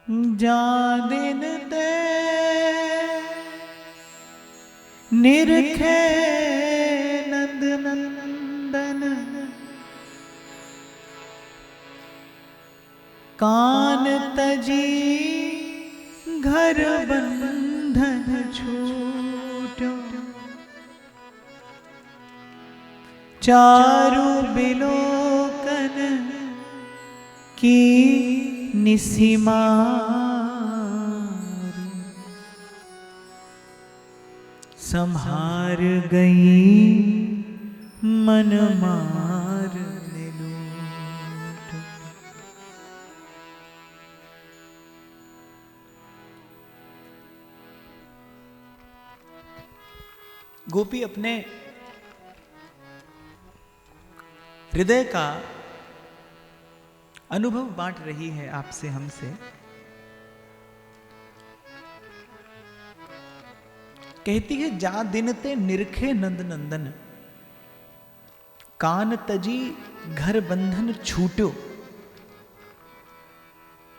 जा दिन ते निरखे नंद नंदन, कान तजी घर बंधन छूटो, चारु बिलोकन की निसीमार, संहार गई मन मार ने लूट। गोपी अपने हृदय का अनुभव बांट रही है आपसे, हमसे। कहती है जा दिन ते निरखे नंद नंदन, कान तजी घर बंधन छूटो,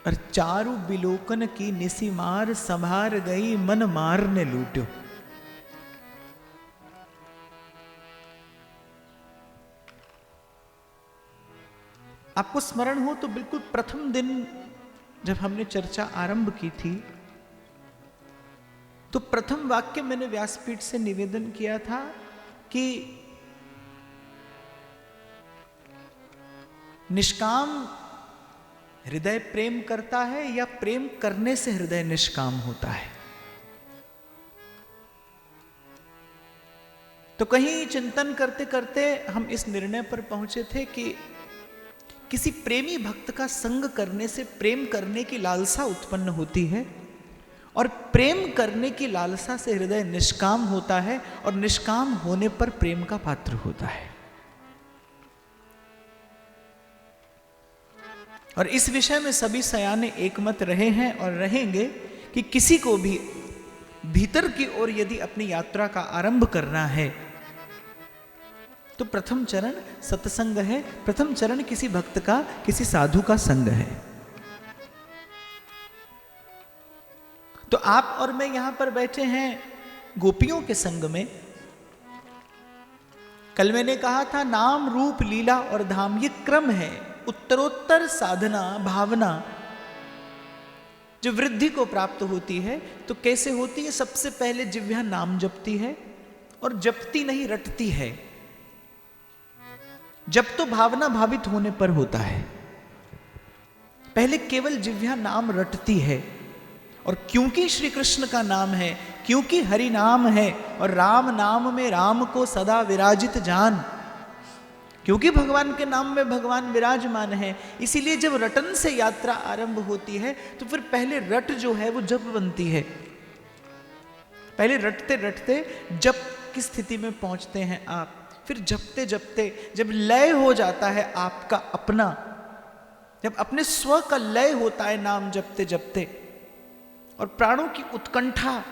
और चारु बिलोकन की निसी मार, संभार गई मन मार ने लूटो। आपको स्मरण हो तो बिल्कुल प्रथम दिन जब हमने चर्चा आरंभ की थी, तो प्रथम वाक्य मैंने व्यासपीठ से निवेदन किया था कि निष्काम हृदय प्रेम करता है या प्रेम करने से हृदय निष्काम होता है। तो कहीं चिंतन करते करते हम इस निर्णय पर पहुंचे थे कि किसी प्रेमी भक्त का संग करने से प्रेम करने की लालसा उत्पन्न होती है, और प्रेम करने की लालसा से हृदय निष्काम होता है, और निष्काम होने पर प्रेम का पात्र होता है। और इस विषय में सभी सयाने एकमत रहे हैं और रहेंगे कि किसी को भी भीतर की ओर यदि अपनी यात्रा का आरंभ करना है तो प्रथम चरण सत्संग है, प्रथम चरण किसी भक्त का, किसी साधु का संग है। तो आप और मैं यहां पर बैठे हैं गोपियों के संग में। कल मैंने कहा था नाम रूप लीला और धाम ये क्रम है, उत्तरोत्तर साधना भावना जो वृद्धि को प्राप्त होती है तो कैसे होती है। सबसे पहले जिह्वा नाम जपती है, और जपती नहीं रटती है। जब तो भावना भावित होने पर होता है, पहले केवल जिह्वा नाम रटती है। और क्योंकि श्री कृष्ण का नाम है, क्योंकि हरि नाम है, और राम नाम में राम को सदा विराजित जान, क्योंकि भगवान के नाम में भगवान विराजमान है, इसीलिए जब रटन से यात्रा आरंभ होती है तो फिर पहले रट जो है वो जप बनती है। पहले रटते रटते जप की स्थिति में पहुंचते हैं आप, फिर जपते जपते जब लय हो जाता है आपका अपना, जब अपने स्व का लय होता है नाम जपते जपते, और प्राणों की उत्कंठा,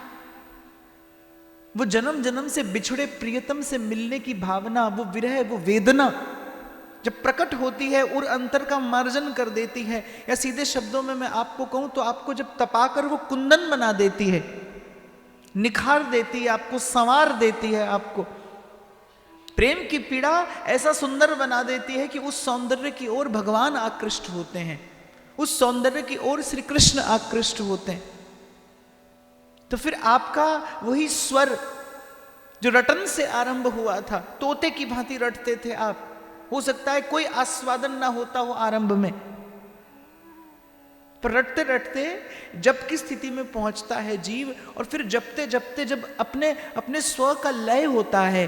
वो जन्म जन्म से बिछड़े प्रियतम से मिलने की भावना, वो विरह, वो वेदना जब प्रकट होती है, उर अंतर का मार्जन कर देती है, या सीधे शब्दों में मैं आपको कहूं तो आपको जब तपाकर वो कुंदन बना देती है, निखार देती है, आपको संवार देती है, आपको प्रेम की पीड़ा ऐसा सुंदर बना देती है कि उस सौंदर्य की ओर भगवान आकृष्ट होते हैं, उस सौंदर्य की ओर श्री कृष्ण आकृष्ट होते हैं। तो फिर आपका वही स्वर जो रटन से आरंभ हुआ था, तोते की भांति रटते थे आप, हो सकता है कोई आस्वादन ना होता हो आरंभ में, पर रटते रटते जप की स्थिति में पहुंचता है जीव, और फिर जपते जपते जब अपने अपने स्व का लय होता है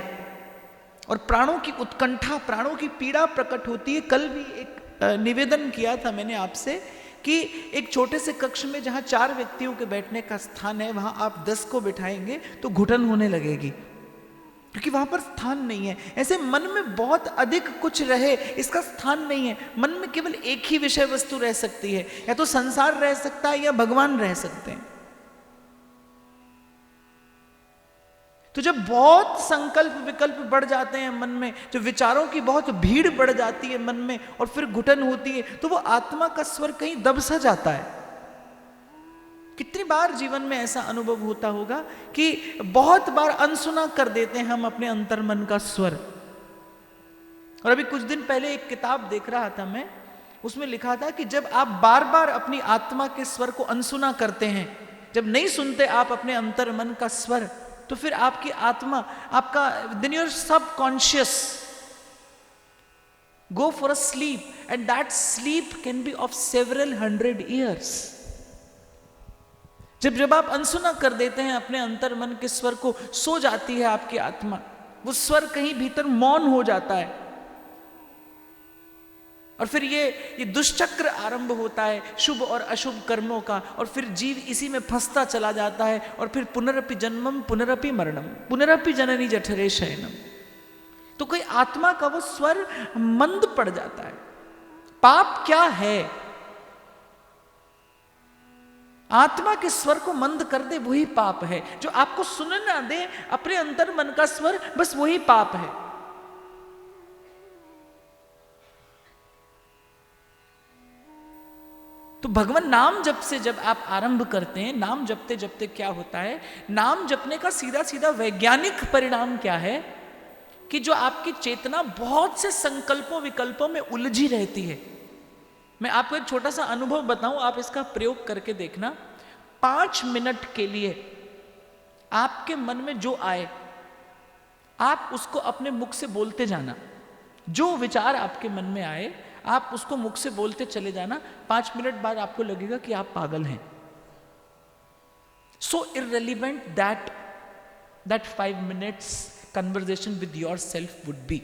और प्राणों की उत्कंठा, प्राणों की पीड़ा प्रकट होती है। कल भी एक निवेदन किया था मैंने आपसे कि एक छोटे से कक्ष में जहां 4 व्यक्तियों के बैठने का स्थान है, वहां आप 10 को बिठाएंगे तो घुटन होने लगेगी, क्योंकि वहां पर स्थान नहीं है। ऐसे मन में बहुत अधिक कुछ रहे, इसका स्थान नहीं है। मन में केवल एक ही विषय वस्तु रह सकती है, या तो संसार रह सकता है या भगवान रह सकते हैं। तो जब बहुत संकल्प विकल्प बढ़ जाते हैं मन में, जब विचारों की बहुत भीड़ बढ़ जाती है मन में और फिर घुटन होती है, तो वो आत्मा का स्वर कहीं दब सा जाता है। कितनी बार जीवन में ऐसा अनुभव होता होगा कि बहुत बार अनसुना कर देते हैं हम अपने अंतर्मन का स्वर। और अभी कुछ दिन पहले एक किताब देख रहा था मैं, उसमें लिखा था कि जब आप बार बार अपनी आत्मा के स्वर को अनसुना करते हैं, जब नहीं सुनते आप अपने अंतर्मन का स्वर, तो फिर आपकी आत्मा, आपका then your subconscious go for a sleep, and that sleep can be of several hundred years. जब आप अनसुना कर देते हैं अपने अंतर्मन के स्वर को, सो जाती है आपकी आत्मा, वो स्वर कहीं भीतर मौन हो जाता है, और फिर ये दुष्चक्र आरंभ होता है शुभ और अशुभ कर्मों का, और फिर जीव इसी में फंसता चला जाता है, और फिर पुनरपि जन्मम पुनरपि मरणम पुनरपि जननी जठरे शयनम। तो कोई आत्मा का वो स्वर मंद पड़ जाता है। पाप क्या है? आत्मा के स्वर को मंद कर दे वही पाप है। जो आपको सुनने ना दे अपने अंतर मन का स्वर, बस वही पाप है। तो भगवान नाम जप से जब आप आरंभ करते हैं, नाम जपते जपते क्या होता है, नाम जपने का सीधा सीधा वैज्ञानिक परिणाम क्या है कि जो आपकी चेतना बहुत से संकल्पों विकल्पों में उलझी रहती है। मैं आपको एक छोटा सा अनुभव बताऊं, आप इसका प्रयोग करके देखना। 5 मिनट के लिए आपके मन में जो आए आप उसको अपने मुख से बोलते जाना। जो विचार आपके मन में आए आप उसको मुख से बोलते चले जाना। 5 मिनट बाद आपको लगेगा कि आप पागल हैं। So irrelevant that 5 minutes conversation with yourself would be.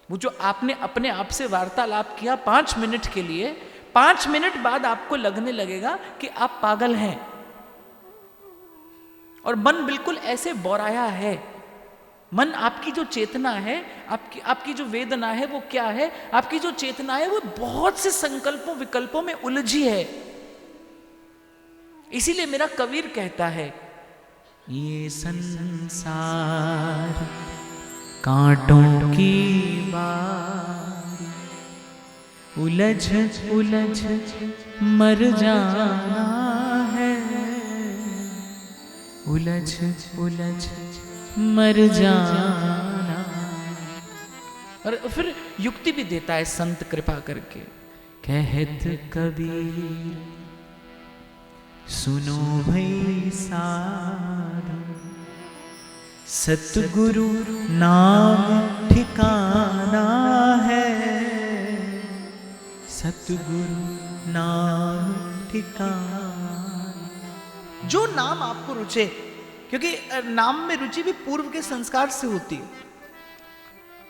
वो जो आपने अपने आप से वार्तालाप किया 5 मिनट के लिए, 5 मिनट बाद आपको लगने लगेगा कि आप पागल हैं। और मन बिल्कुल ऐसे बौराया है। मन, आपकी जो चेतना है, आपकी जो वेदना है वो क्या है, आपकी जो चेतना है वो बहुत से संकल्पों विकल्पों में उलझी है। इसीलिए मेरा कबीर कहता है, ये संसार कांटों की बारी, उलझ उलझ मर जाना है, उलझ उलझ मर जाना। और फिर युक्ति भी देता है संत कृपा करके, कहत कबीर सुनो भई साधु, सतगुरु नाम ठिकाना है, सतगुरु नाम ठिकाना। जो नाम आपको रुचे, क्योंकि नाम में रुचि भी पूर्व के संस्कार से होती है।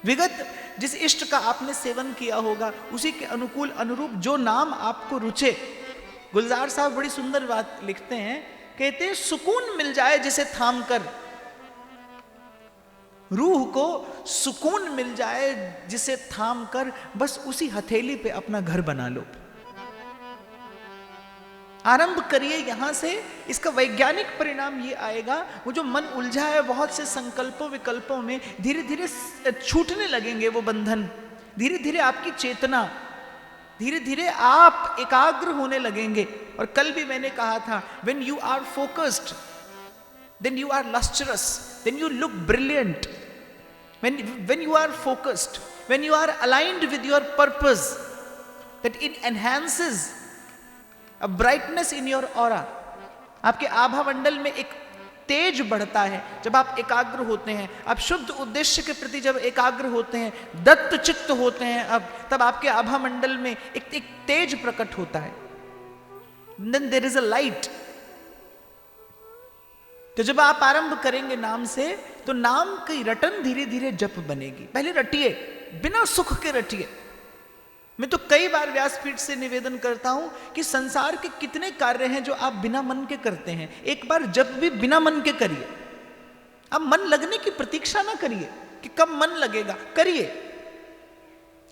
विगत जिस इष्ट का आपने सेवन किया होगा उसी के अनुकूल अनुरूप जो नाम आपको रुचे। गुलजार साहब बड़ी सुंदर बात लिखते हैं, कहते हैं सुकून मिल जाए जिसे थाम कर, रूह को सुकून मिल जाए जिसे थाम कर, बस उसी हथेली पे अपना घर बना लो। आरंभ करिए यहां से। इसका वैज्ञानिक परिणाम ये आएगा, वो जो मन उलझा है बहुत से संकल्पों विकल्पों में, धीरे धीरे छूटने लगेंगे वो बंधन। धीरे धीरे आपकी चेतना, धीरे धीरे आप एकाग्र होने लगेंगे। और कल भी मैंने कहा था, when you are focused then you are lustrous, then you look brilliant. When you are focused, when you are aligned with your purpose, that it enhances a brightness in your aura. आपके आभा मंडल में एक तेज बढ़ता है जब आप एकाग्र होते हैं। आप शुद्ध उद्देश्य के प्रति जब एकाग्र होते हैं, दत्त चित्त होते हैं, तब आपके आभा मंडल में एक तेज प्रकट होता है। Then there is a light. तो जब आप आरंभ करेंगे नाम से, तो नाम की रटन धीरे धीरे जप बनेगी। पहले रटिए, बिना सुख के रटिए। मैं तो कई बार व्यासपीठ से निवेदन करता हूं कि संसार के कितने कार्य हैं जो आप बिना मन के करते हैं। एक बार जब भी बिना मन के करिए। अब मन लगने की प्रतीक्षा ना करिए कि कब मन लगेगा, करिए।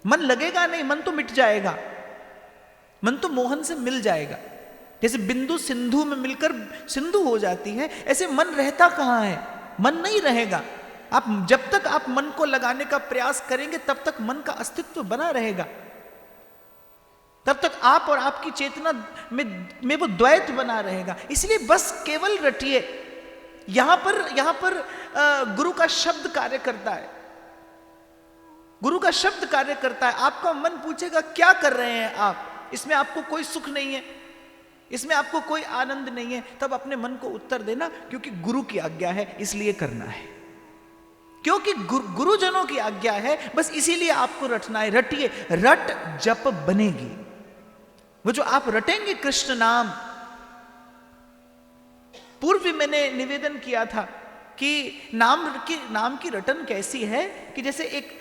मन लगेगा नहीं, मन तो मिट जाएगा, मन तो मोहन से मिल जाएगा। जैसे बिंदु सिंधु में मिलकर सिंधु हो जाती है, ऐसे मन रहता कहां है, मन नहीं रहेगा। आप जब तक आप मन को लगाने का प्रयास करेंगे तब तक मन का अस्तित्व बना रहेगा। तब तक आप और आपकी चेतना में वो द्वैत बना रहेगा। इसलिए बस केवल रटिए। यहां पर गुरु का शब्द कार्य करता है, गुरु का शब्द कार्य करता है। आपका मन पूछेगा क्या कर रहे हैं आप, इसमें आपको कोई सुख नहीं है, इसमें आपको कोई आनंद नहीं है, तब अपने मन को उत्तर देना क्योंकि गुरु की आज्ञा है इसलिए करना है, क्योंकि गुरुजनों की आज्ञा है, बस इसीलिए आपको रटना है। रटिए, रट जप बनेगी। वो जो आप रटेंगे कृष्ण नाम, पूर्व मैंने निवेदन किया था कि नाम की रटन कैसी है कि जैसे एक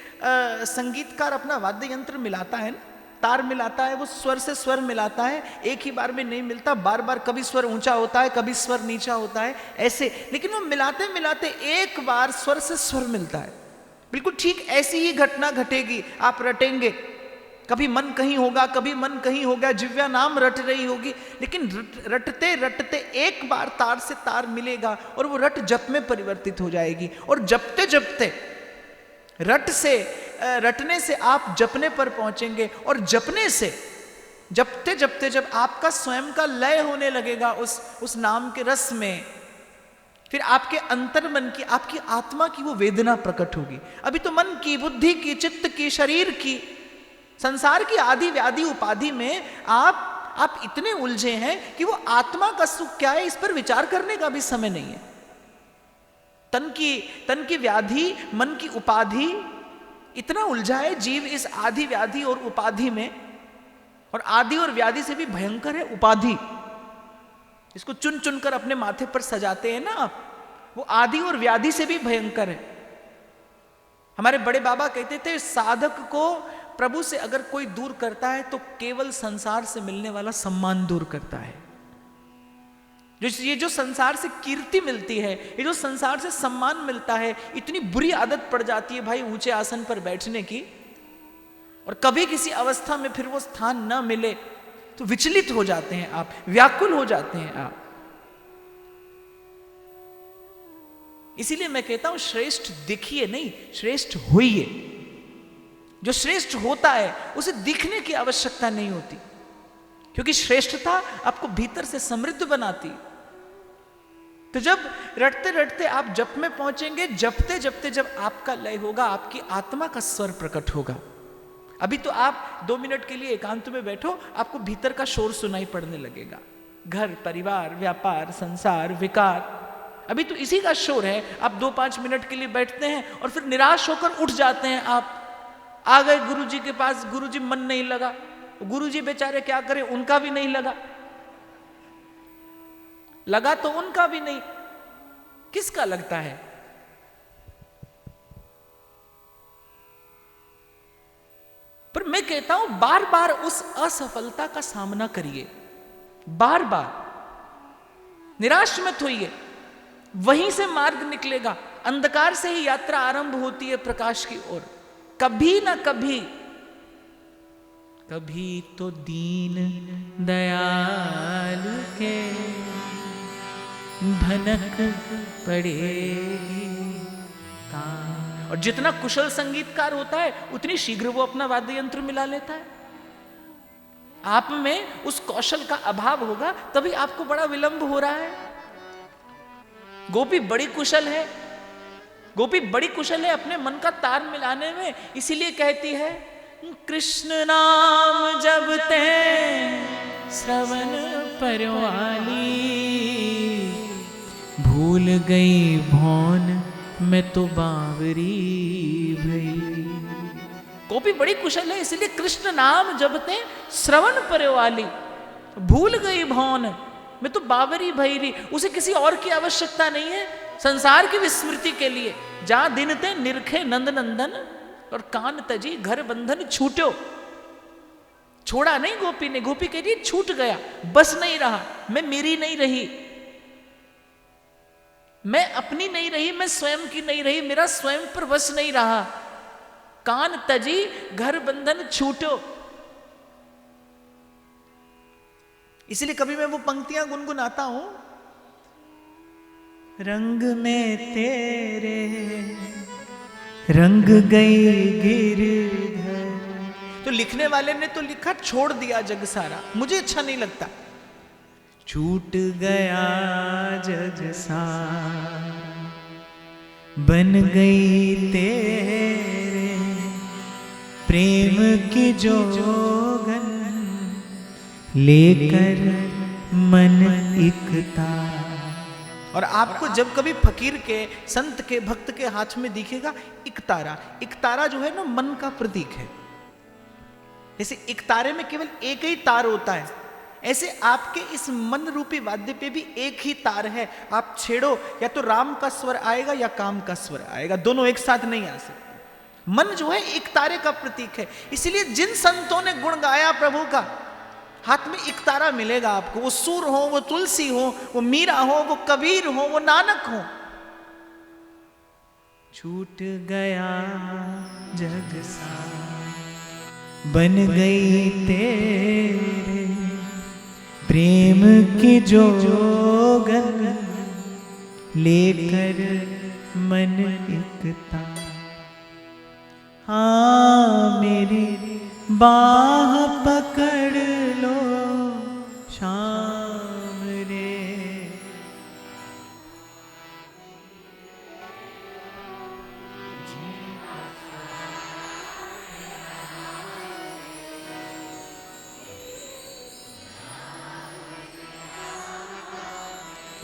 संगीतकार अपना वाद्य यंत्र मिलाता है ना, तार मिलाता है, वो स्वर से स्वर मिलाता है, एक ही बार में नहीं मिलता, बार बार कभी स्वर ऊंचा होता है, कभी स्वर नीचा होता है, ऐसे। लेकिन वो मिलाते मिलाते एक बार स्वर से स्वर मिलता है। बिल्कुल ठीक ऐसी ही घटना घटेगी। आप रटेंगे, कभी मन कहीं होगा, कभी मन कहीं होगा, जिव्या नाम रट रही होगी, लेकिन रटते रटते एक बार तार से तार मिलेगा और वो रट जप में परिवर्तित हो जाएगी। और जपते जपते रटने से आप जपने पर पहुंचेंगे, और जपने से जपते जपते जब आपका स्वयं का लय होने लगेगा उस नाम के रस में, फिर आपके अंतर मन की, आपकी आत्मा की वो वेदना प्रकट होगी। अभी तो मन की, बुद्धि की, चित्त की, शरीर की, संसार की आदि व्याधि उपाधि में आप इतने उलझे हैं कि वो आत्मा का सुख क्या है इस पर विचार करने का भी समय नहीं है। तन की व्याधि, मन की उपाधि, इतना उलझा है जीव इस आदि व्याधि और उपाधि में। और आदि और व्याधि से भी भयंकर है उपाधि, इसको चुन चुनकर अपने माथे पर सजाते हैं ना आप, वो आदि और व्याधि से भी भयंकर है। हमारे बड़े बाबा कहते थे साधक को प्रभु से अगर कोई दूर करता है तो केवल संसार से मिलने वाला सम्मान दूर करता है। ये जो संसार से कीर्ति मिलती है, ये जो संसार से सम्मान मिलता है, इतनी बुरी आदत पड़ जाती है भाई ऊंचे आसन पर बैठने की, और कभी किसी अवस्था में फिर वो स्थान ना मिले तो विचलित हो जाते हैं आप, व्याकुल हो जाते हैं आप। इसीलिए मैं कहता हूं श्रेष्ठ दिखिए नहीं, श्रेष्ठ होइए। जो श्रेष्ठ होता है उसे दिखने की आवश्यकता नहीं होती, क्योंकि श्रेष्ठता आपको भीतर से समृद्ध बनाती। तो जब रटते रटते आप जप में पहुंचेंगे, जपते जपते जब आपका लय होगा, आपकी आत्मा का स्वर प्रकट होगा। अभी तो आप 2 मिनट के लिए एकांत में बैठो, आपको भीतर का शोर सुनाई पड़ने लगेगा, घर, परिवार, व्यापार, संसार, विकार, अभी तो इसी का शोर है। आप 2-5 मिनट के लिए बैठते हैं और फिर निराश होकर उठ जाते हैं। आप आ गए गुरुजी के पास, गुरुजी मन नहीं लगा, गुरुजी बेचारे क्या करें, उनका भी नहीं लगा तो उनका भी नहीं, किसका लगता है? पर मैं कहता हूं बार बार उस असफलता का सामना करिए, बार बार निराश मत होइए, वहीं से मार्ग निकलेगा। अंधकार से ही यात्रा आरंभ होती है प्रकाश की ओर। कभी ना कभी तो दीन दयाल के भनक पड़ेगी कान। और जितना कुशल संगीतकार होता है उतनी शीघ्र वो अपना वाद्य यंत्र मिला लेता है। आप में उस कौशल का अभाव होगा, तभी आपको बड़ा विलंब हो रहा है। गोपी बड़ी कुशल है, गोपी बड़ी कुशल है अपने मन का तार मिलाने में, इसीलिए कहती है कृष्ण नाम जपते श्रवण परवाली, भूल गई भौन मैं तो बावरी भई। गोपी बड़ी कुशल है इसलिए कृष्ण नाम जपते श्रवण परवाली, भूल गई भौन मैं तो बावरी भैरी। उसे किसी और की आवश्यकता नहीं है संसार की विस्मृति के लिए। जहां दिन ते निरखे नंद नंदन और कान तजी घर बंधन छूटो। छोड़ा नहीं गोपी ने, गोपी कह रही छूट गया, बस नहीं रहा, मैं मेरी नहीं रही, मैं अपनी नहीं रही, मैं स्वयं की नहीं रही, मेरा स्वयं पर वश नहीं रहा। कान तजी घर बंधन छूटो। इसलिए कभी मैं वो पंक्तियां गुनगुनाता हूं, रंग में तेरे रंग गई गिरधर। तो लिखने वाले ने तो लिखा छोड़ दिया जग सारा, मुझे अच्छा नहीं लगता। छूट गया जग सारा बन गई तेरे प्रेम की जोगन, लेकर मन एक तारा। और आपको जब कभी फकीर के, संत के, भक्त के हाथ में दिखेगा इकतारा, इकतारा जो है ना मन का प्रतीक है। जैसे इकतारे में केवल एक ही तार होता है, ऐसे आपके इस मन रूपी वाद्य पे भी एक ही तार है। आप छेड़ो या तो राम का स्वर आएगा या काम का स्वर आएगा, दोनों एक साथ नहीं आ सकते। मन जो है एक तारे का प्रतीक है। इसलिए जिन संतों ने गुण गाया प्रभु का, हाथ में एक तारा मिलेगा आपको। वो सूर हो, वो तुलसी हो, वो मीरा हो, वो कबीर हो, वो नानक हो। छूट गया जग सारा बन गई तेरे प्रेम की जोगन, लेकर मन एक तारा। हाँ मेरी बाह पकड़ लो शाम रे।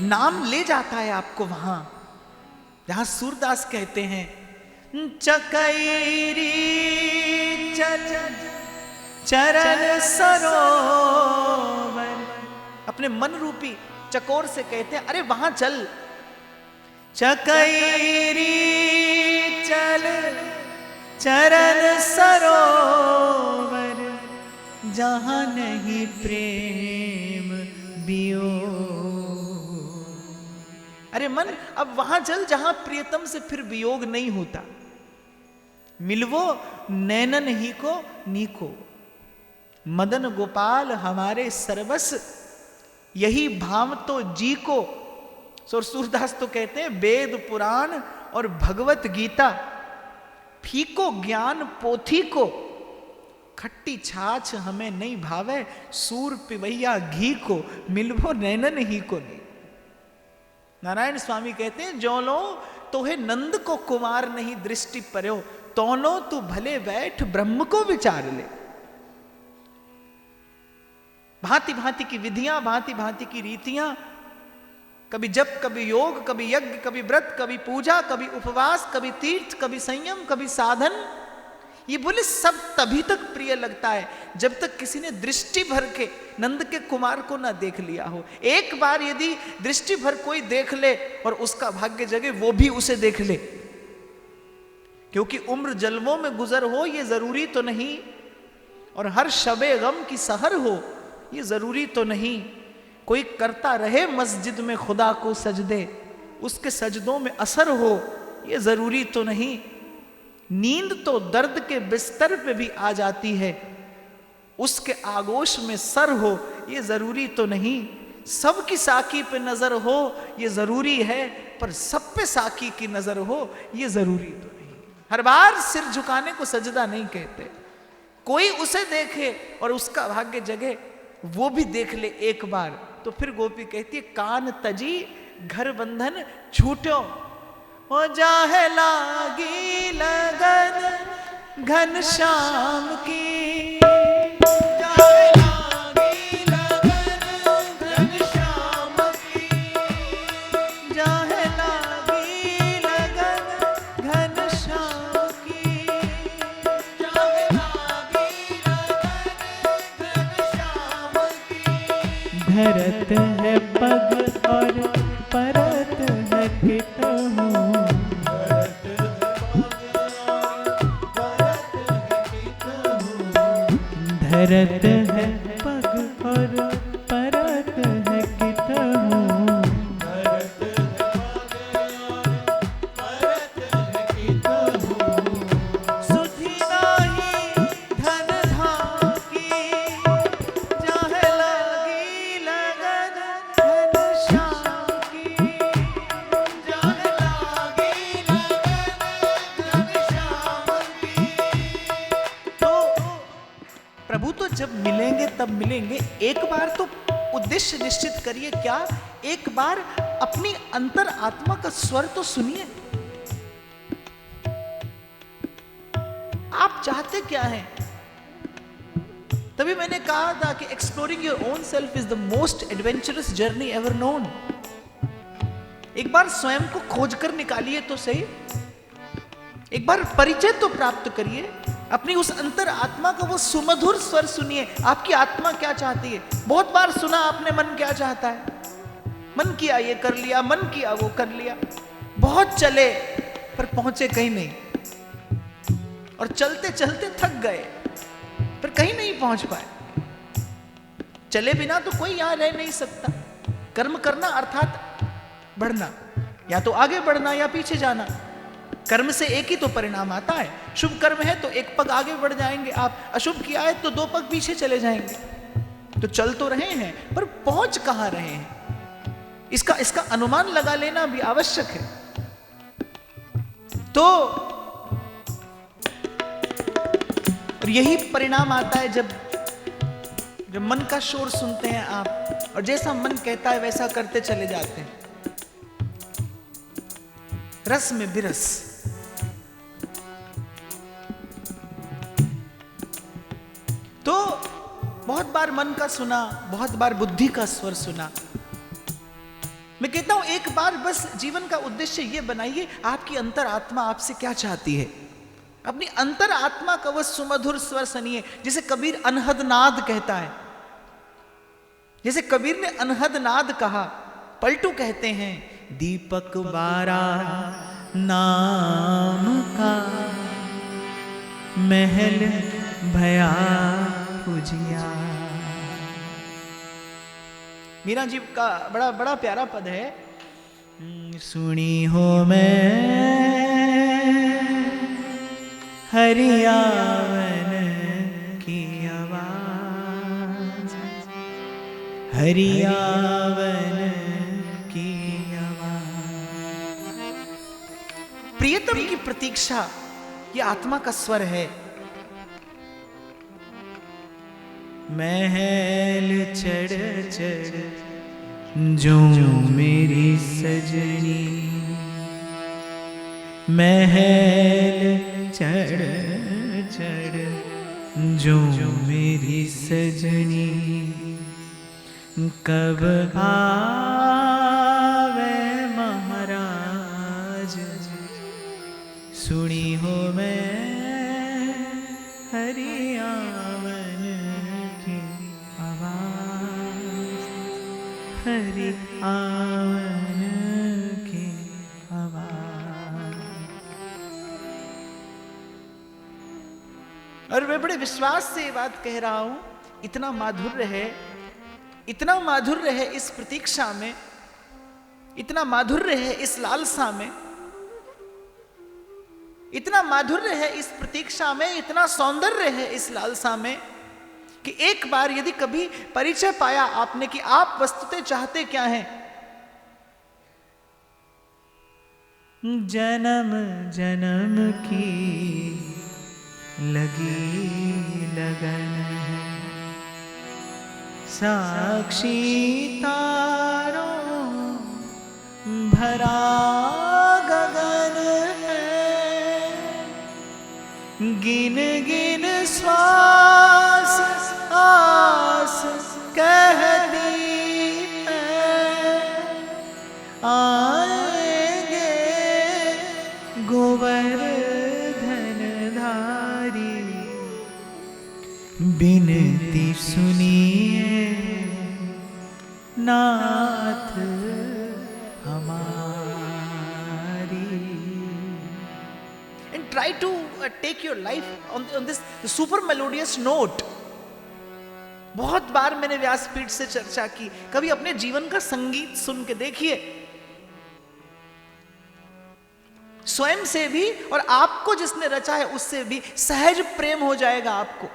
नाम ले जाता है आपको वहां जहां सूरदास कहते हैं चकैरी चल चरण सरोवर। अपने मन रूपी चकोर से कहते हैं अरे वहां चल। चकैरी चल चरण सरोवर, जहां नहीं प्रेम वियोग। अरे मन अब वहां चल जहां प्रियतम से फिर वियोग नहीं होता। मिलवो नैनन ही को नीको, मदन गोपाल हमारे सर्वस, यही भाव तो जी को। सूरदास तो कहते हैं वेद पुराण और भगवत गीता, फीको ज्ञान पोथी को, खट्टी छाछ हमें नहीं भावे, सूर पिवैया घी को, मिलवो नैनन ही को नहीं। नारायण स्वामी कहते हैं जो लो तोहे नंद को कुमार नहीं दृष्टि पर्यो, तोनो तू भले बैठ ब्रह्म को विचार ले। भांति भांति की विधियां, भांति भांति की रीतियां, कभी जप, कभी योग, कभी यज्ञ, कभी व्रत, कभी पूजा, कभी उपवास, कभी तीर्थ, कभी संयम, कभी साधन। ये बोले सब तभी तक प्रिय लगता है जब तक किसी ने दृष्टि भर के नंद के कुमार को ना देख लिया हो। एक बार यदि दृष्टि भर कोई देख ले और उसका भाग्य जगे, वो भी उसे देख ले। क्योंकि उम्र जलवों में गुजर हो ये जरूरी तो नहीं, और हर शबे गम की सहर हो ये जरूरी तो नहीं। कोई करता रहे मस्जिद में खुदा को सजदे, उसके सजदों में असर हो ये जरूरी तो नहीं। नींद तो दर्द के बिस्तर पे भी आ जाती है, उसके आगोश में सर हो ये जरूरी तो नहीं। सबकी साकी पे नजर हो ये जरूरी है, पर सब पे साकी की नजर हो ये जरूरी तो नहीं। हर बार सिर झुकाने को सजदा नहीं कहते। कोई उसे देखे और उसका भाग्य जगे, वो भी देख ले एक बार, तो फिर गोपी कहती है कान तजी घर बंधन छूटो, हो जाहे लागी लगन घन श्याम की। जाहे लागी लगन घन श्याम की, जाहे लागी लगन घन श्याम की, जाहे लागी लगन घन श्याम की। धरत है पग और परत है कितहु, धरत है पग और परत है कितहु, धरत है पग और परत है कितहु। सुधि नाही धन धाकी, जाहे लागी लगन घन श्याम की, जाहे लागी लगन घन श्याम की। तो मिलेंगे, एक बार तो उद्देश्य निश्चित करिए। क्या? एक बार अपनी अंतर आत्मा का स्वर तो सुनिए। आप चाहते क्या हैं? तभी मैंने कहा था कि exploring your own self is the most adventurous journey ever known. एक बार स्वयं को खोजकर निकालिए तो सही, एक बार परिचय तो प्राप्त करिए, अपनी उस अंतर आत्मा का वो सुमधुर स्वर सुनिए। आपकी आत्मा क्या चाहती है? बहुत बार सुना आपने मन क्या चाहता है, मन किया ये कर लिया, मन किया वो कर लिया, बहुत चले पर पहुंचे कहीं नहीं, और चलते चलते थक गए पर कहीं नहीं पहुंच पाए। चले बिना तो कोई यहां रह नहीं सकता। कर्म करना अर्थात बढ़ना, या तो आगे बढ़ना या पीछे जाना। कर्म से एक ही तो परिणाम आता है। शुभ कर्म है तो एक पग आगे बढ़ जाएंगे आप, अशुभ किया है तो 2 पग पीछे चले जाएंगे। तो चल तो रहे हैं पर पहुंच कहां रहे हैं, इसका अनुमान लगा लेना भी आवश्यक है। तो और यही परिणाम आता है जब मन का शोर सुनते हैं आप, और जैसा मन कहता है वैसा करते चले जाते हैं। रस में बिरस। तो बहुत बार मन का सुना, बहुत बार बुद्धि का स्वर सुना। मैं कहता हूं एक बार बस जीवन का उद्देश्य यह बनाइए, आपकी अंतर आत्मा आपसे क्या चाहती है। अपनी अंतर आत्मा का वह सुमधुर स्वर सुनिए, जिसे कबीर अनहद नाद कहता है। जैसे कबीर ने अनहद नाद कहा, पलटू कहते हैं दीपक बारा नाम का, महल भया उजिया। मीरा जी का बड़ा बड़ा प्यारा पद है। सुनी हो मैं हरियावन की आवाज, हरियावन की आवाज। प्रियतम की प्रतीक्षा ये आत्मा का स्वर है। महल चढ़ चढ़ जो मेरी सजनी, महल चढ़ चढ़ जो मेरी सजनी, कब आवे महाराज, सुनी हो मैं हरियावन की आवाज, हरियावन की आवाज। और मैं बड़े विश्वास से ये बात कह रहा हूं, इतना माधुर्य है, इतना माधुर्य है इस प्रतीक्षा में, इतना माधुर्य है इस लालसा में, इतना माधुर्य है इस प्रतीक्षा में, इतना सौंदर्य है इस लालसा में कि एक बार यदि कभी परिचय पाया आपने कि आप वस्तुतः चाहते क्या हैं। जन्म जन्म की लगी लगन है, साक्षी तारों भरा गगन है, गिन गिन श्वास आस कहती है, आएंगे गोवर्धन धारी, बिनती सुनिए नाथ हमारी। And try to take your life on this super melodious note. बहुत बार मैंने व्यासपीठ से चर्चा की, कभी अपने जीवन का संगीत सुन के देखिए, स्वयं से भी और आपको जिसने रचा है उससे भी सहज प्रेम हो जाएगा आपको।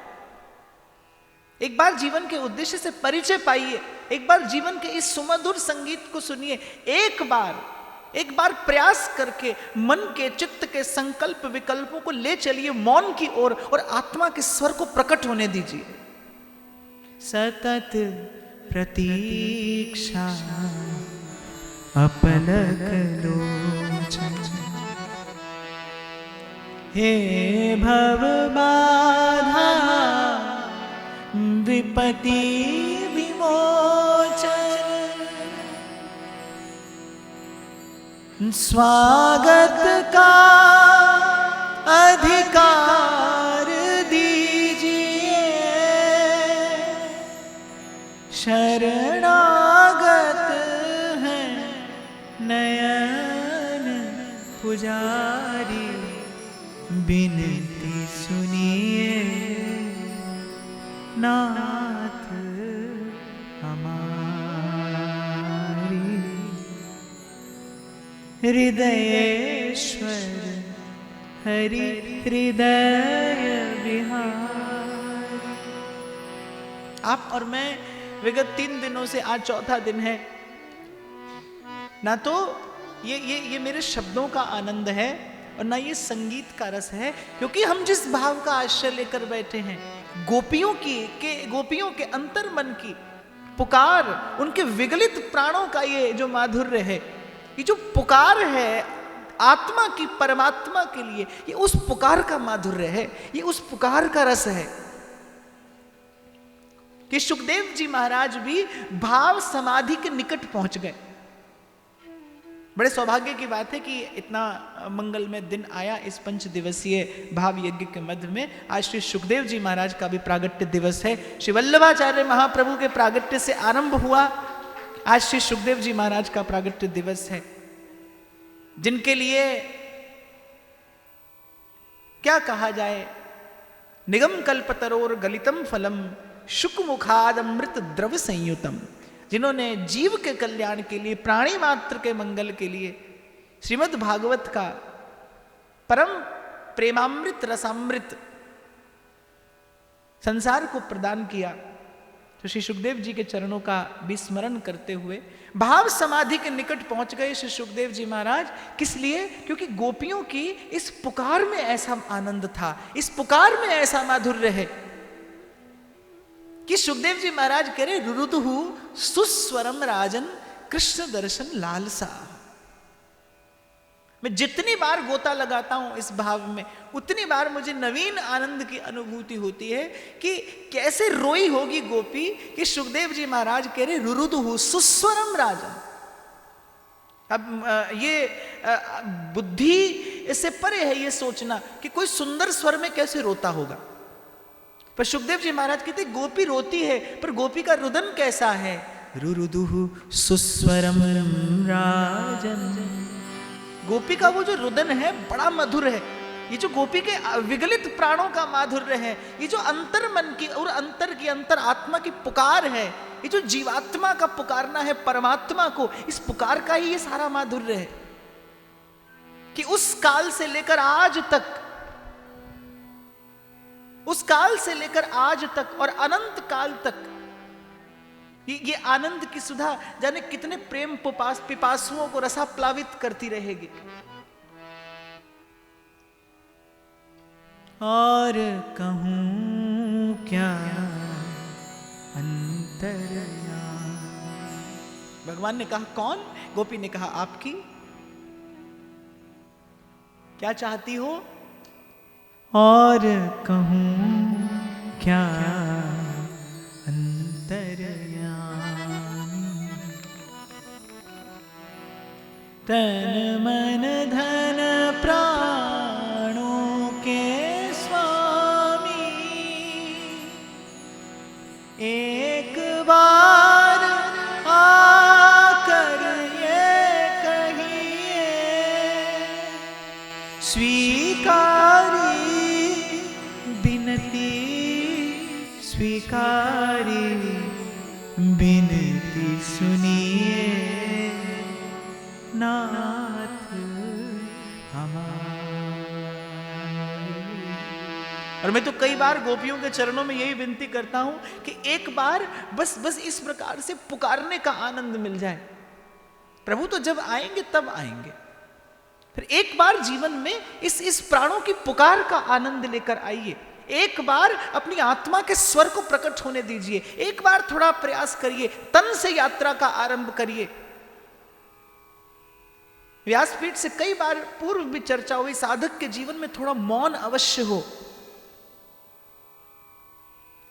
एक बार जीवन के उद्देश्य से परिचय पाइए, एक बार जीवन के इस सुमधुर संगीत को सुनिए, एक बार प्रयास करके मन के चित्त के संकल्प विकल्पों को ले चलिए मौन की ओर और आत्मा के स्वर को प्रकट होने दीजिए। सतत प्रतीक्षा अपलक लोचन। हे भव बाधा विपति विमोचन, स्वागत का अधिकार दीजिए, शरणागत हैं नयन पुजारी, बिनती सुनिए नाथ हमारी। हृदयेश्वर हरि हृदय विहार। आप और मैं विगत 3 दिनों से आज चौथा दिन है ना, तो ये मेरे शब्दों का आनंद है और ना ये संगीत का रस है, क्योंकि हम जिस भाव का आश्रय लेकर बैठे हैं, गोपियों के अंतर मन की पुकार, उनके विगलित प्राणों का ये जो माधुर्य है, ये जो पुकार है आत्मा की परमात्मा के लिए, ये उस पुकार का माधुर्य है, ये उस पुकार का रस है कि सुखदेव जी महाराज भी भाव समाधि के निकट पहुंच गए। बड़े सौभाग्य की बात है कि इतना मंगलमय दिन आया इस 5 दिवसीय भाव यज्ञ के मध्य में। आज श्री सुखदेव जी महाराज का भी प्रागट्य दिवस है। श्री वल्लभाचार्य महाप्रभु के प्रागट्य से आरंभ हुआ, आज श्री सुखदेव जी महाराज का प्रागट्य दिवस है, जिनके लिए क्या कहा जाए, निगम कल्पतरोर गलितम फलम शुक मुखाद अमृत द्रव संयुतम, जिन्होंने जीव के कल्याण के लिए, प्राणी मात्र के मंगल के लिए श्रीमद् भागवत का परम प्रेमामृत रसामृत संसार को प्रदान किया, तो श्री सुखदेव जी के चरणों का विस्मरण करते हुए भाव समाधि के निकट पहुंच गए श्री सुखदेव जी महाराज। किस लिए? क्योंकि गोपियों की इस पुकार में ऐसा आनंद था, इस पुकार में ऐसा माधुर्य है कि सुखदेव जी महाराज कह रहे, रुरुदुहु सुस्वरम राजन कृष्ण दर्शन लालसा। मैं जितनी बार गोता लगाता हूं इस भाव में, उतनी बार मुझे नवीन आनंद की अनुभूति होती है कि कैसे रोई होगी गोपी कि सुखदेव जी महाराज कह रहे रुरुदुहु सुस्वरम राजन। अब ये बुद्धि से परे है ये सोचना कि कोई सुंदर स्वर में कैसे रोता होगा, पर सुखदेव जी महाराज कहते गोपी रोती है, पर गोपी का रुदन कैसा है, रुरुदुहु सुस्वरम राजन। गोपी का वो जो रुदन है बड़ा मधुर है। ये जो गोपी के विगलित प्राणों का माधुर्य है, ये जो अंतर मन की और अंतर की अंतर आत्मा की पुकार है, ये जो जीवात्मा का पुकारना है परमात्मा को, इस पुकार का ही ये सारा माधुर्य है कि उस काल से लेकर आज तक, उस काल से लेकर आज तक और अनंत काल तक ये आनंद की सुधा जाने कितने प्रेम पिपासुओं को रसाप्लावित करती रहेगी। और कहूं क्या अंतर्यामी। भगवान ने कहा कौन? गोपी ने कहा आपकी। क्या चाहती हो? और कहूं क्या अंतर्यामी। तन मन धन प्राणों के स्वामी, एक बार आकर ये कहिए स्वीकारी स्वीकारी बिनती सुनिए नाथ हमारे। और मैं तो कई बार गोपियों के चरणों में यही विनती करता हूं कि एक बार बस इस प्रकार से पुकारने का आनंद मिल जाए। प्रभु तो जब आएंगे तब आएंगे, फिर एक बार जीवन में इस प्राणों की पुकार का आनंद लेकर आइए। एक बार अपनी आत्मा के स्वर को प्रकट होने दीजिए, एक बार थोड़ा प्रयास करिए, तन से यात्रा का आरंभ करिए। व्यासपीठ से कई बार पूर्व भी चर्चा हुई, साधक के जीवन में थोड़ा मौन अवश्य हो।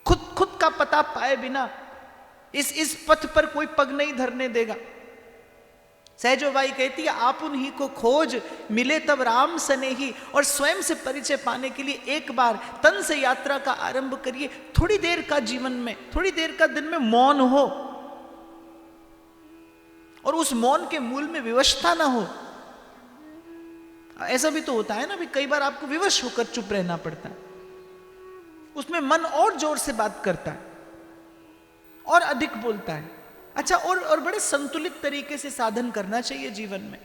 खुद का पता पाए बिना इस पथ पर कोई पग नहीं धरने देगा। सहजोबाई कहती है, आप उन्हीं को खोज मिले तब राम सनेही। और स्वयं से परिचय पाने के लिए एक बार तन से यात्रा का आरंभ करिए। थोड़ी देर का जीवन में, थोड़ी देर का दिन में मौन हो, और उस मौन के मूल में विवशता ना हो। ऐसा भी तो होता है ना, भी कई बार आपको विवश होकर चुप रहना पड़ता है, उसमें मन और जोर से बात करता है और अधिक बोलता है। अच्छा, और बड़े संतुलित तरीके से साधन करना चाहिए जीवन में।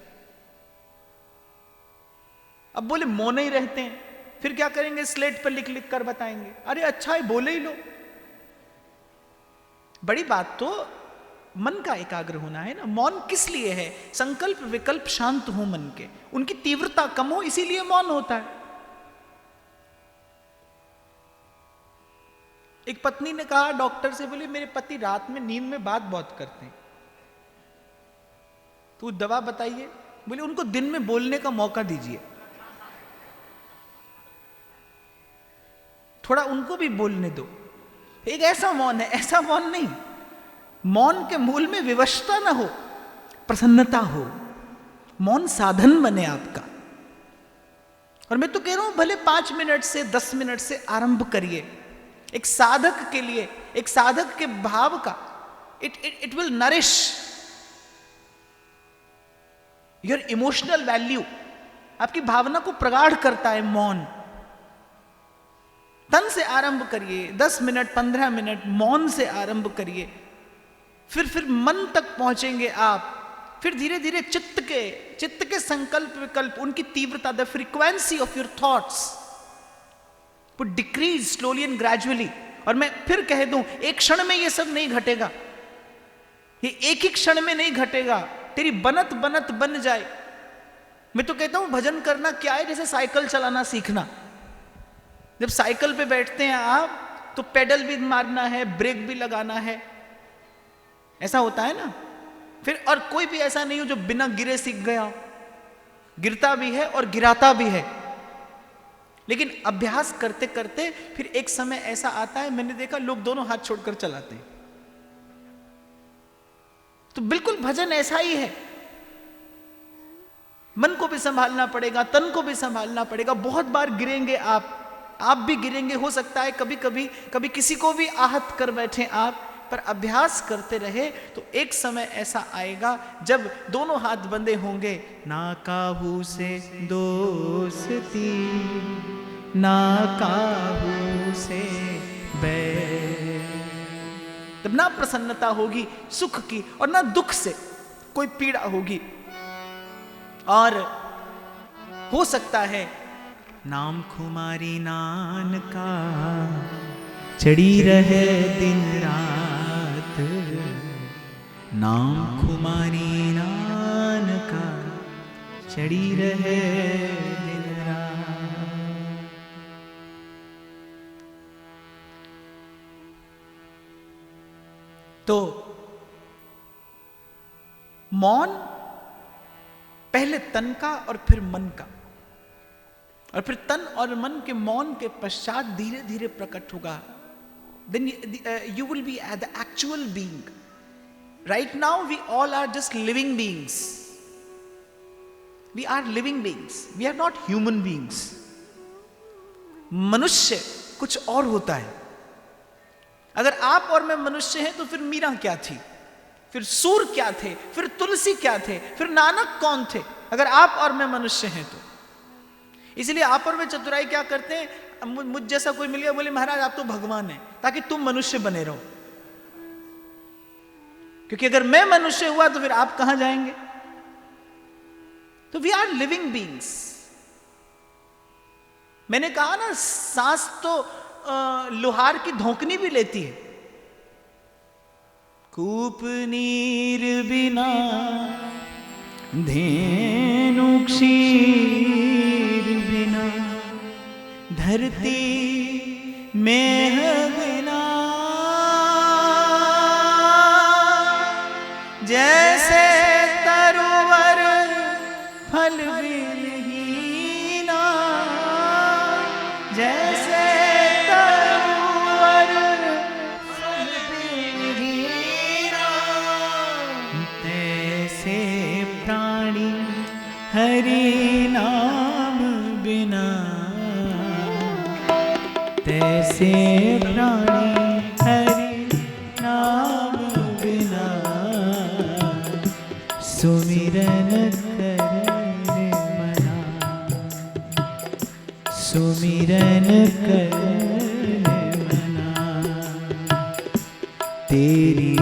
अब बोले मौन ही रहते हैं, फिर क्या करेंगे? स्लेट पर लिख लिख कर बताएंगे। अरे अच्छा है, बोले ही लो। बड़ी बात तो मन का एकाग्र होना है ना। मौन किस लिए है? संकल्प विकल्प शांत हो मन के, उनकी तीव्रता कम हो, इसीलिए मौन होता है। एक पत्नी ने कहा डॉक्टर से, बोले मेरे पति रात में नींद में बात बहुत करते हैं, तो दवा बताइए। बोले उनको दिन में बोलने का मौका दीजिए, थोड़ा उनको भी बोलने दो। एक ऐसा मौन है, ऐसा मौन नहीं, मौन के मूल में विवशता ना हो, प्रसन्नता हो, मौन साधन बने आपका। और मैं तो कह रहा हूं भले 5 मिनट से 10 मिनट से आरंभ करिए। एक साधक के लिए, एक साधक के भाव का, it will nourish your emotional value. आपकी भावना को प्रगाढ़ करता है मौन। तन से आरंभ करिए, 10 मिनट 15 मिनट मौन से आरंभ करिए, फिर मन तक पहुंचेंगे आप। फिर धीरे धीरे चित्त के संकल्प विकल्प, उनकी तीव्रता, the frequency of your thoughts would decrease slowly and gradually। और मैं फिर कह दूं, एक क्षण में ये सब नहीं घटेगा, ये एक ही क्षण में नहीं घटेगा, तेरी बनत बनत बन जाए। मैं तो कहता हूं भजन करना क्या है, जैसे साइकिल चलाना सीखना। जब साइकिल पे बैठते हैं आप, तो पेडल भी मारना है, ब्रेक भी लगाना है, ऐसा होता है ना। फिर और कोई भी ऐसा नहीं हो जो बिना गिरे सीख गया हो, गिरता भी है और गिराता भी है। लेकिन अभ्यास करते करते फिर एक समय ऐसा आता है, मैंने देखा लोग दोनों हाथ छोड़कर चलाते हैं। तो बिल्कुल भजन ऐसा ही है, मन को भी संभालना पड़ेगा, तन को भी संभालना पड़ेगा। बहुत बार गिरेंगे आप भी गिरेंगे। हो सकता है कभी किसी को भी आहत कर बैठे आप, पर अभ्यास करते रहे तो एक समय ऐसा आएगा जब दोनों हाथ बंधे होंगे। ना काहू से दोस्ती, ना काहू से बैर। तब ना प्रसन्नता होगी सुख की, और ना दुख से कोई पीड़ा होगी। और हो सकता है नाम खुमारी नान का चढ़ी रहे दिन रात, नाम खुमारी नान का चढ़ी रहे दिन रात। तो मौन पहले तन का और फिर मन का, और फिर तन और मन के मौन के पश्चात धीरे धीरे प्रकट होगा। Then you will be at the actual being. Right now we all are just living beings. We are living beings. We are not human beings. मनुष्य कुछ और होता है। अगर आप और मैं मनुष्य हैं तो फिर मीरा क्या थी, फिर सूर क्या थे, फिर तुलसी क्या थे, फिर नानक कौन थे, अगर आप और मैं मनुष्य हैं तो। इसलिए आप और मैं चतुराई क्या करते हैं, मुझ जैसा कोई मिल गया, बोले महाराज आप तो भगवान हैं, ताकि तुम मनुष्य बने रहो। क्योंकि अगर मैं मनुष्य हुआ तो फिर आप कहां जाएंगे। तो वी आर लिविंग बीइंग्स। मैंने कहा ना, सांस तो लोहार की धोकनी भी लेती है। कूप नीर बिना धेनु क्षीर बिना धरती मेह बिना, जैसे तरुवर फल विहीना, जैसे तरुवर फल विहीना, तैसे प्राणी हरि नाम बिना, तैसे प्राणी हरि नाम बिना, सुमिरन करने मना, सुमिरन करने मना, तेरी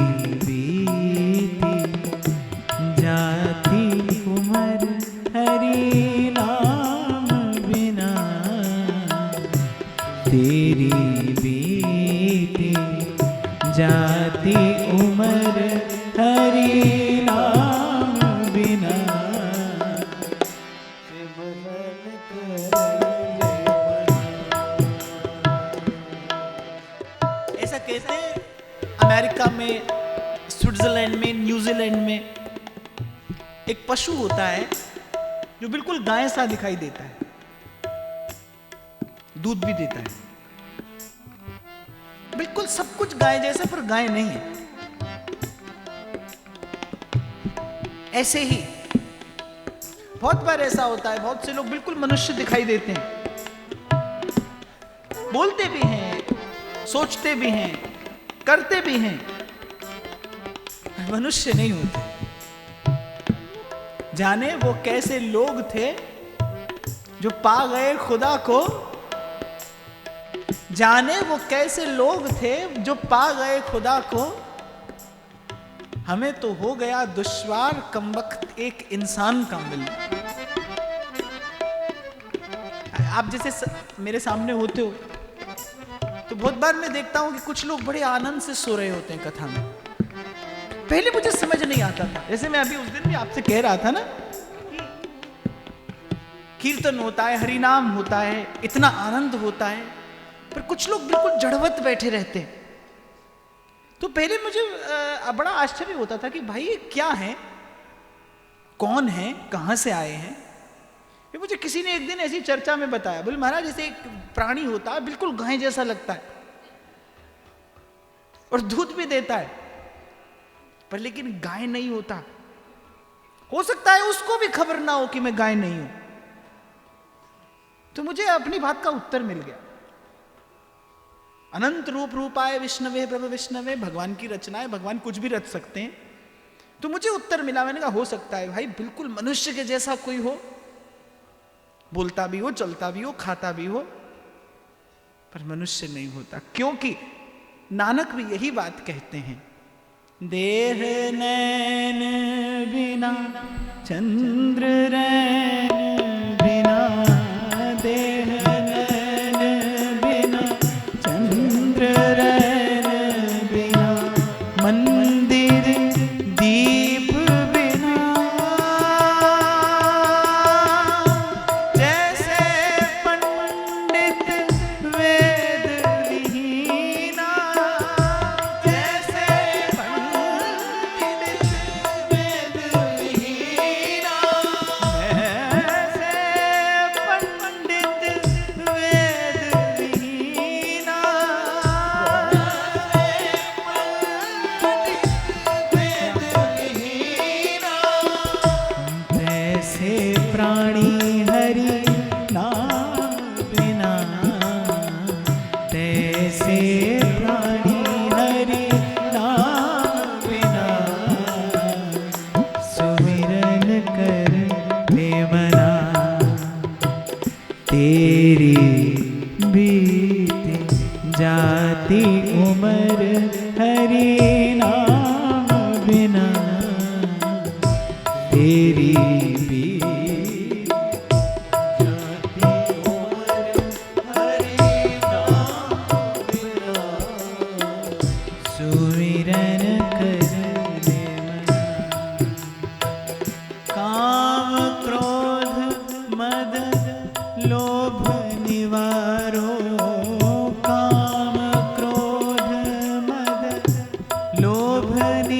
बीती जाती उमर हरि नाम बिना, तेरी बीती जाती उमर हरि नाम बिना, ऐसा कहते हैं अमेरिका में, स्विट्जरलैंड में, न्यूजीलैंड में एक पशु होता है जो बिल्कुल गाय सा दिखाई देता है, दूध भी देता है, बिल्कुल सब कुछ गाय जैसा, पर गाय नहीं है। ऐसे ही बहुत बार ऐसा होता है, बहुत से लोग बिल्कुल मनुष्य दिखाई देते हैं, बोलते भी हैं, सोचते भी हैं, करते भी हैं, मनुष्य नहीं होते। जाने वो कैसे लोग थे जो पा गए खुदा को, जाने वो कैसे लोग थे जो पा गए खुदा को, हमें तो हो गया दुश्वार कमबख्त एक इंसान का मिलना। आप जैसे मेरे सामने होते हो तो बहुत बार मैं देखता हूं कि कुछ लोग बड़े आनंद से सो रहे होते हैं कथा में। पहले मुझे समझ नहीं आता था, जैसे मैं अभी उस दिन भी आपसे कह रहा था ना कि कीर्तन होता है, हरिनाम होता है, इतना आनंद होता है, पर कुछ लोग बिल्कुल जड़वत बैठे रहते हैं। तो पहले मुझे बड़ा आश्चर्य होता था कि भाई ये क्या है, कौन है, कहां से आए हैं। ये मुझे किसी ने एक दिन ऐसी चर्चा में बताया, बोले महाराज जैसे एक प्राणी होता है, बिल्कुल गाय जैसा लगता है और दूध भी देता है, पर लेकिन गाय नहीं होता। हो सकता है उसको भी खबर ना हो कि मैं गाय नहीं हूं। तो मुझे अपनी बात का उत्तर मिल गया। अनंत रूप रूपाय विष्णवे प्रभु विष्णवे, भगवान की रचनाएं, भगवान कुछ भी रच सकते हैं। तो मुझे उत्तर मिला, मैंने कहा हो सकता है भाई बिल्कुल मनुष्य के जैसा कोई हो, बोलता भी हो, चलता भी हो, खाता भी हो, पर मनुष्य नहीं होता। क्योंकि नानक भी यही बात कहते हैं, देह नैन बिना चंद्र रैन बिना, देह नैन बिना चंद्र रैन बिना, मंदिर दीप बिना, जैसे पंडित वेद विहीना, जैसे पंडित वेद विहीना, जैसे पंडित वेद विहीना, वेद विहीना,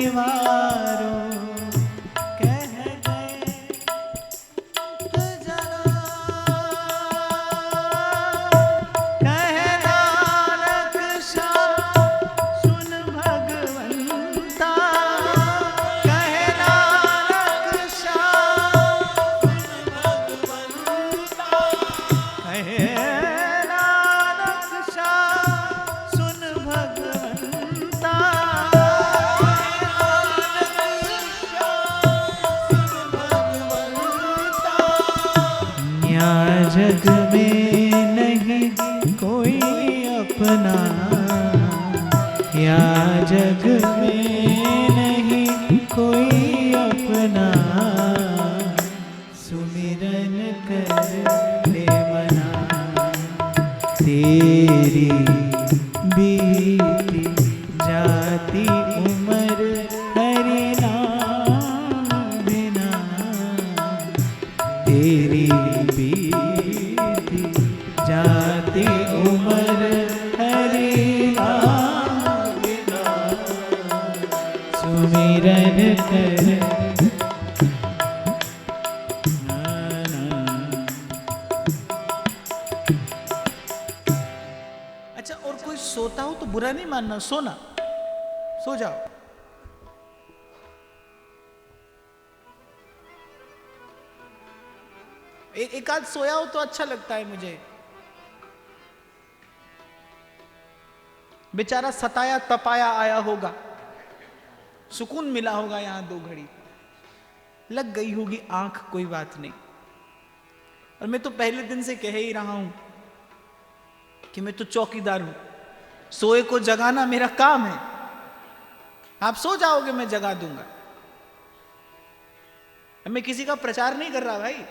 परिवारों कह गए जना, कह नानक शाह सुन भगवंता, कह नानक शाह सुन भगवंता, कह नानक शाह सुन भगवंता, जग में नहीं कोई अपना, या जग में नहीं कोई अपना, सुमिरन कर ले मना, तेरी बीती जाती उम्र हरि नाम बिना, तेरी बीती जाती उम्र हरि नाम बिना, सुमिरन कर। अच्छा, और कोई सोता हो तो बुरा नहीं मानना, सोना, सो जाओ। एक आध सोया हो तो अच्छा लगता है मुझे। बेचारा सताया तपाया आया होगा, सुकून मिला होगा यहां 2 घड़ी, लग गई होगी आंख, कोई बात नहीं। और मैं तो पहले दिन से कह ही रहा हूं कि मैं तो चौकीदार हूं, सोए को जगाना मेरा काम है। आप सो जाओगे मैं जगा दूंगा। मैं किसी का प्रचार नहीं कर रहा भाई,